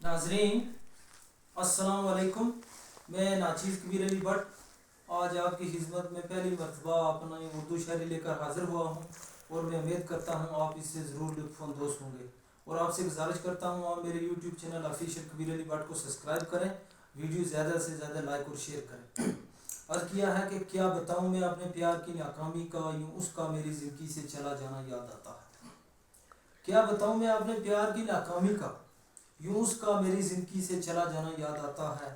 नाजरीन अस्सलाम वालेकुम। मैं नाचीज़ कबीर अली भट्ट आज आपकी खिदमत में पहली मरतबा अपना उर्दू शायरी लेकर हाज़िर हुआ हूँ और मैं उम्मीद करता हूँ आप इससे ज़रूर लुत्फ़अंदोज़ होंगे और आपसे गुजारिश करता हूँ आप मेरे YouTube channel official Kabir Ali Bhatt को सब्सक्राइब करें, वीडियो ज़्यादा से ज़्यादा लाइक और शेयर करें। अर्ज़ किया है कि क्या बताऊँ मैं अपने प्यार की नाकामी का, यूँ उसका मेरी ज़िंदगी से चला जाना याद आता है। क्या बताऊँ मैं अपने प्यार की नाकामी का, यूँ उसका मेरी ज़िंदगी से चला जाना याद आता है।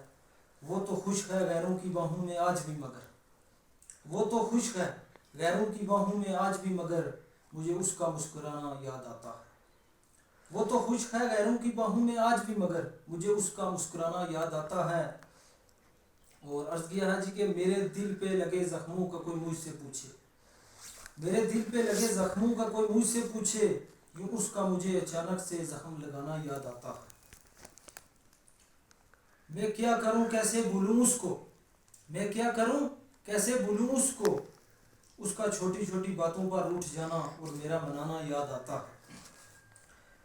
वो तो खुश है गैरों की बाहों में आज भी मगर, वो तो खुश है गैरों की बाहों में आज भी मगर, मुझे उसका मुस्कुराना याद आता है। वो तो खुश है गैरों की बाहों में आज भी मगर, मुझे उसका मुस्कुराना याद आता है। और अर्ज़ किया है जी कि मेरे दिल पे लगे ज़ख्मों का कोई मुझसे पूछे, मेरे दिल पे लगे ज़ख्मों का कोई मुझसे पूछे, यूँ उसका मुझे अचानक से ज़ख्म लगाना याद आता है। मैं क्या करूं कैसे भूलूं उसको, मैं क्या करूं कैसे भूलूं उसको, उसका छोटी छोटी बातों पर रूठ जाना और मेरा मनाना याद आता है।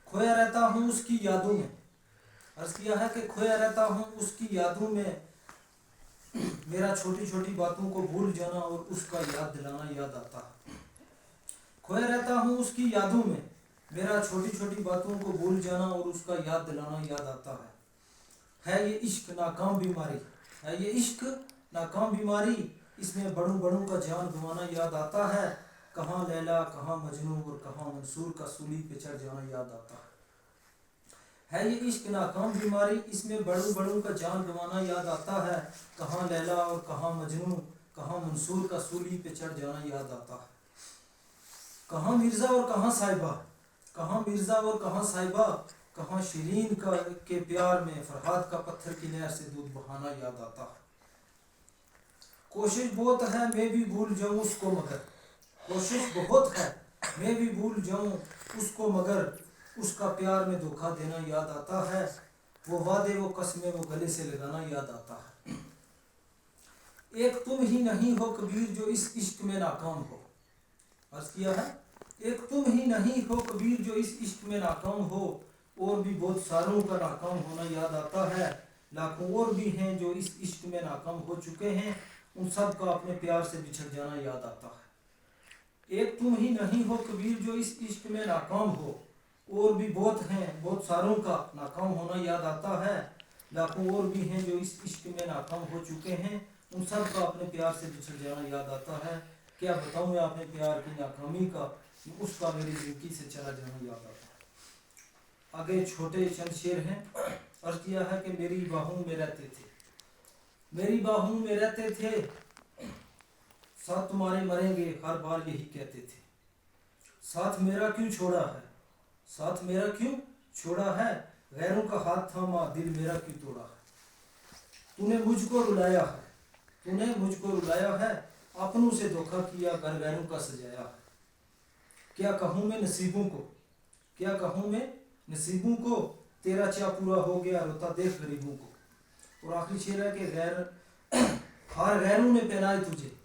खोया रहता हूं उसकी यादों में, अर्ज़ किया है कि खोया रहता हूं उसकी यादों में, मेरा छोटी छोटी बातों को भूल जाना और उसका याद दिलाना याद आता है। खोया रहता हूं उसकी यादों में, मेरा छोटी छोटी बातों को भूल जाना और उसका याद दिलाना याद आता है ये इश्क नाकाम बीमारी, है ये इश्क नाकाम बीमारी, इसमें बड़ों बड़ों का जान गंवाना याद आता है। कहाँ लैला कहाँ मजनू और कहाँ मंसूर का सूली पे चढ़ जाना याद आता है ये इश्क नाकाम बीमारी, इसमें बड़ों बड़ों का जान गंवाना याद आता है। कहाँ लैला और कहाँ मजनू, कहाँ मंसूर का सूली पे चढ़ जाना याद आता है। कहाँ मिर्ज़ा और कहाँ साहिबा, कहाँ मिर्ज़ा और कहाँ साहिबा, कहाँ शिरीन का के प्यार में फरहाद का पत्थर की नहर से दूध बहाना याद आता है। कोशिश बहुत है मैं भी भूल जाऊं उसको मगर, कोशिश बहुत है मैं भी भूल जाऊं उसको मगर, उसका प्यार में धोखा देना याद आता है। वो वादे वो कस्में वो गले से लगाना याद आता है। एक तुम ही नहीं हो कबीर जो इस इश्क में नाकाम हो, अर्ज़ किया है एक तुम ही नहीं हो कबीर जो इस इश्क में नाकाम हो, और भी बहुत सारों का नाकाम होना याद आता है। लाखों और भी हैं जो इस इश्क में नाकाम हो चुके हैं, उन सब का अपने प्यार से बिछड़ जाना याद आता है। एक तुम ही नहीं हो कबीर जो इस इश्क में नाकाम हो, और भी बहुत हैं बहुत सारों का नाकाम होना याद आता है। लाखों और भी हैं जो इस इश्क में नाकाम हो चुके हैं, उन सब का अपने प्यार से बिछड़ जाना याद आता है। क्या बताऊँ मैं अपने प्यार की नाकामी का, उसका मेरी ज़िंदगी से चला जाना याद आता है। आगे छोटे चंद शेर हैं। अर्ज़ किया है कि मेरी बाहों में रहते थे, मेरी बाहों में रहते थे, साथ तुम्हारे मरेंगे हर बार यही कहते थे। साथ मेरा क्यों छोड़ा है, साथ मेरा क्यों छोड़ा है, गैरों का हाथ थामा दिल मेरा क्यों तोड़ा है। तूने मुझको रुलाया है, तूने मुझको रुलाया है, अपनों से धोखा किया घर गैरों का सजाया है। क्या कहूँ मैं नसीबों को, क्या कहूँ मैं नसीबों को, तेरा चा पूरा हो गया रोता देख गरीबों को। और आखिरी शेर है कि गैर हार गैरों ने पहनाए तुझे,